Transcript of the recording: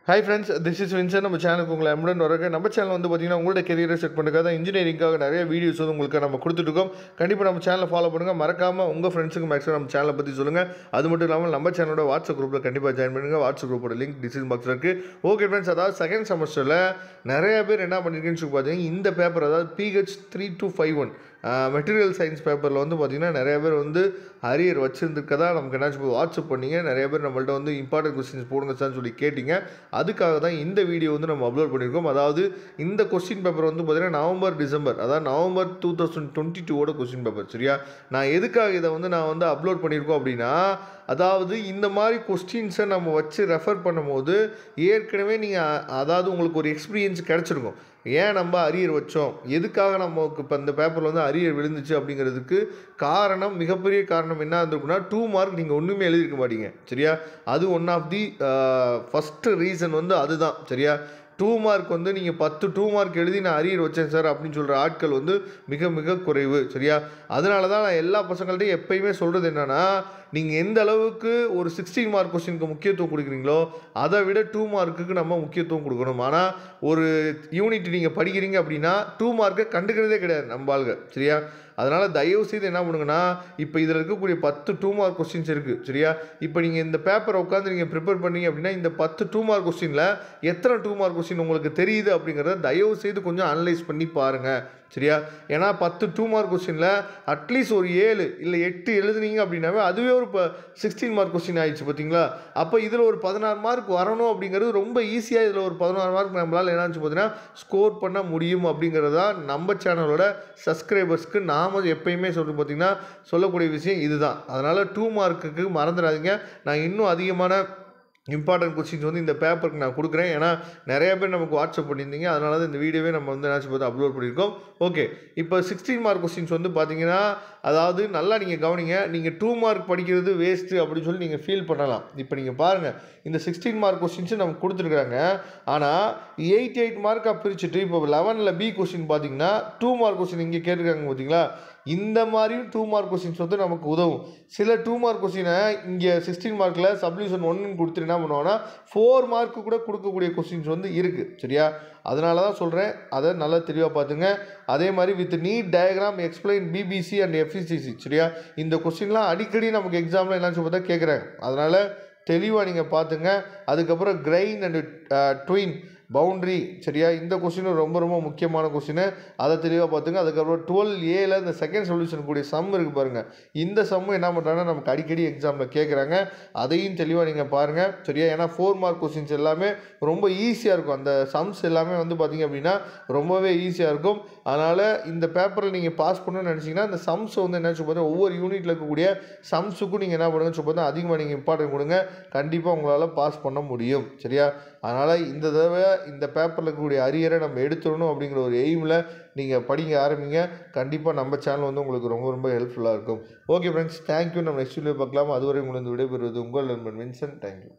Hi friends, this is Vincent. நம்ம சேனலுக்கு உங்களை அன்புடன் வரவேற்கிறேன். நம்ம சேனல் வந்து பார்த்தீங்கன்னா உங்களோட கெரியரை செட் பண்ணுறதுக்காக இன்ஜினியரிங்காக நிறைய வீடியோஸ் வந்து உங்களுக்கு நம்ம கொடுத்துட்ருக்கோம். கண்டிப்பாக நம்ம சேனலை ஃபாலோ பண்ணுங்கள். மறக்காமல் உங்கள் ஃப்ரெண்ட்ஸுக்கு மேக்ஸிமம் நம்ம சேனலை பற்றி சொல்லுங்கள். அது மட்டும் இல்லாமல் நம்ம சேனலோட வாட்ஸ்அப் குரூப்பில் கண்டிப்பாக ஜாயின் பண்ணுங்கள். வாட்ஸ்அப் குரூப்போட லிங்க் டிஸ்கிரிப்ஷன் பாக்ஸில் இருக்குது. ஓகே ஃப்ரெண்ட்ஸ், அதாவது செகண்ட் செமஸ்டரில் நிறைய பேர் என்ன பண்ணியிருக்கேன்னு சொல்லி பார்த்தீங்கன்னா இந்த பேப்பர், அதாவது PH 3251 மெட்டீரியல் சயின்ஸ் பேப்பரில் வந்து பார்த்திங்கன்னா நிறைய பேர் வந்து அரியர் வச்சுருந்துருக்கதா நமக்கு என்னாச்சு வாட்ஸ்அப் பண்ணிங்க. நிறைய பேர் நம்மள்ட்ட வந்து இம்பார்ட்டன்ட் கொஸ்டின்ஸ் போடுங்க சார்னு சொல்லி கேட்டிங்க. அதுக்காக தான் இந்த வீடியோ வந்து நம்ம அப்லோட் பண்ணியிருக்கோம். அதாவது இந்த கொஸ்டின் பேப்பர் வந்து பார்த்திங்கன்னா நவம்பர் டிசம்பர், அதாவது நவம்பர் 2022 கொஸ்டின் பேப்பர். சரியா, நான் எதுக்காக இதை வந்து அப்லோட் பண்ணியிருக்கோம் அப்படின்னா, அதாவது இந்த மாதிரி கொஸ்டின்ஸை நம்ம வச்சு ரெஃபர் பண்ணும்போது ஏற்கனவே நீங்கள் அதாவது உங்களுக்கு ஒரு எக்ஸ்பீரியன்ஸ் கிடச்சிருக்கும். ஏன் நம்ம அரியர் வச்சோம், எதுக்காக நமக்கு இப்போ இந்த பேப்பரில் வந்து அரியர் விழுந்துச்சு அப்படிங்கிறதுக்கு காரணம், மிகப்பெரிய காரணம் என்ன இருந்திருக்குன்னா 2 மார்க் நீங்கள் ஒன்றுமே எழுதியிருக்க மாட்டீங்க. சரியா, அது one of the first reason வந்து அதுதான். சரியா, 2 மார்க் வந்து நீங்கள் 2 மார்க் எழுதி நான் அரியர் வச்சேன் சார் அப்படின்னு சொல்கிற ஆட்கள் வந்து மிக மிக குறைவு. சரியா, அதனால தான் நான் எல்லா பசங்கள்ட்டையும் எப்பயுமே சொல்கிறது என்னென்னா, நீங்கள் எந்த அளவுக்கு ஒரு 16 மார்க் கொஸ்டினுக்கு முக்கியத்துவம் கொடுக்குறீங்களோ அதை விட 2 மார்க்குக்கு நம்ம முக்கியத்துவம் கொடுக்கணும். ஆனால் ஒரு யூனிட் நீங்கள் படிக்கிறீங்க அப்படின்னா 2 மார்க்கை கண்டுக்கிறதே கிடையாது நம்ம ஆளுங்க. சரியா, அதனால் தயவு செய்து என்ன பண்ணுங்கன்னா, இப்போ இதில் இருக்கக்கூடிய 10 2 மார்க் கொஸ்டின்ஸ் இருக்குது. சரியா, இப்போ நீங்கள் இந்த பேப்பரை உட்காந்து நீங்கள் ப்ரிப்பேர் பண்ணீங்க அப்படின்னா இந்த 10 2 மார்க் கொஸ்டினில் எத்தனை 2 மார்க் கொஸ்டின் உங்களுக்கு தெரியுது அப்படிங்கிறத தயவு செய்து கொஞ்சம் அனலைஸ் பண்ணி பாருங்கள். சரியா, ஏன்னா 10 2 மார்க் கொஸ்டினில் அட்லீஸ்ட் ஒரு 7 இல்லை 8 எழுதுனீங்க அப்படின்னாவே அதுவே ஒரு 16 மார்க் கொஸ்டின் ஆயிடுச்சு. பார்த்தீங்களா, அப்போ இதில் ஒரு 16 மார்க் வரணும் அப்படிங்கிறது ரொம்ப ஈஸியாக இதில் ஒரு 16 மார்க் நம்மளால் என்னாச்சு பார்த்தீங்கன்னா ஸ்கோர் பண்ண முடியும். அப்படிங்கிறதா நம்ம சேனலோட சப்ஸ்கிரைபர்ஸ்க்கு நாம் எப்பயுமே பார்த்தீங்கன்னா சொல்லக்கூடிய விஷயம் இதுதான். அதனால் 2 மார்க்குக்கு மறந்துடாதீங்க. நான் இன்னும் அதிகமான இம்பார்ட்டன்ட் கொஸ்டின்ஸ் வந்து இந்த பேப்பருக்கு நான் கொடுக்குறேன். ஏன்னா நிறைய பேர் நமக்கு வாட்ஸ்அப் பண்ணியிருந்தீங்க. அதனால தான் இந்த வீடியோவே நம்ம வந்து என்னாச்சு பார்த்து அப்லோட் பண்ணியிருக்கோம். ஓகே, இப்போ 16 மார்க் கொஸ்டின்ஸ் வந்து பார்த்தீங்கன்னா, அதாவது நல்லா நீங்கள் கவனிங்க. நீங்கள் 2 மார்க் படிக்கிறது வேஸ்ட்டு அப்படின்னு சொல்லி நீங்கள் ஃபீல் பண்ணலாம். இப்போ நீங்கள் பாருங்கள், இந்த 16 மார்க் கொஸ்டின்ஸு நமக்கு கொடுத்துருக்குறாங்க. ஆனால் 88 மார்க்காக பிரிச்சுட்டு இப்போ 11ல் B கொஸ்டின் பார்த்தீங்கன்னா 2 மார்க் கொஸ்டின் இங்கே கேட்டிருக்காங்க. பார்த்தீங்களா, இந்த மாதிரியும் 2 மார்க் கொஸ்டின்ஸ் வந்து நமக்கு உதவும். சில 2 மார்க் கொஸ்டினை இங்கே 16 மார்க்கில் சப்டிவிஷன் 1 கொடுத்துட்டு என்ன பண்ணுவாங்கன்னா 4 மார்க்கு கூட கொடுக்கக்கூடிய கொஸ்டின்ஸ் வந்து இருக்குது. சரியா, அதனால தான் சொல்கிறேன், அதை நல்லா தெளிவாக பார்த்துங்க. அதே மாதிரி with NEET diagram explain BBC and FCCC. சரியா, இந்த கொஸ்டின்லாம் அடிக்கடி நமக்கு எக்ஸாமில் என்னன்னு பார்த்தா கேட்குறாங்க. அதனால் தெளிவாக நீங்கள் பார்த்துங்க. அதுக்கப்புறம் கிரைன் அண்ட் ட்வின் பவுண்ட்ரி. சரியா, இந்த கொஸ்டின் ரொம்ப ரொம்ப முக்கியமான கொஸ்டின், அதை தெளிவாக பார்த்துங்க. அதுக்கப்புறம் 12Aல இந்த செகண்ட் சொல்யூஷன் கூடிய சம் இருக்குது பாருங்கள். இந்த சம்மு என்ன பண்ணுறாங்கன்னா நமக்கு அடிக்கடி எக்ஸாமில் கேட்குறாங்க. அதையும் தெளிவாக நீங்கள் பாருங்கள். சரியா, ஏன்னா 4 மார்க் கொஸ்டின்ஸ் எல்லாமே ரொம்ப ஈஸியாக இருக்கும். அந்த சம்ஸ் எல்லாமே வந்து பார்த்திங்க அப்படின்னா ரொம்பவே ஈஸியாக இருக்கும். அதனால் இந்த பேப்பரில் நீங்கள் பாஸ் பண்ணணும்னு நினச்சிங்கன்னா இந்த சம்ஸ் வந்து என்ன சொல்லுங்கள், ஒவ்வொரு யூனிட்டில் இருக்கக்கூடிய சம்ஸுக்கும் நீங்கள் என்ன பண்ணுங்கன்னு சொல்லுங்கள், அதிகமாக நீங்கள் இம்பார்ட்டன்ட் கொடுங்க. கண்டிப்பாக உங்களால் பாஸ் பண்ண முடியும். சரியா, அதனால் இந்த தடவை இந்த பேப்பரில் இருக்கக்கூடிய அரியரை நம்ம எடுத்துடணும் அப்படிங்கிற ஒரு எய்மில் நீங்கள் படிக்க ஆரம்பிங்க. கண்டிப்பாக நம்ம சேனல் வந்து உங்களுக்கு ரொம்ப ரொம்ப ஹெல்ப்ஃபுல்லாக இருக்கும். Okay friends, thank you. நம்ம நெக்ஸ்ட் வீடியோ பார்க்கலாம். அதுவரை உங்களுக்கு விடைபெறுவது உங்கள் நண்பன் வின்சென்ட். தேங்க்யூ.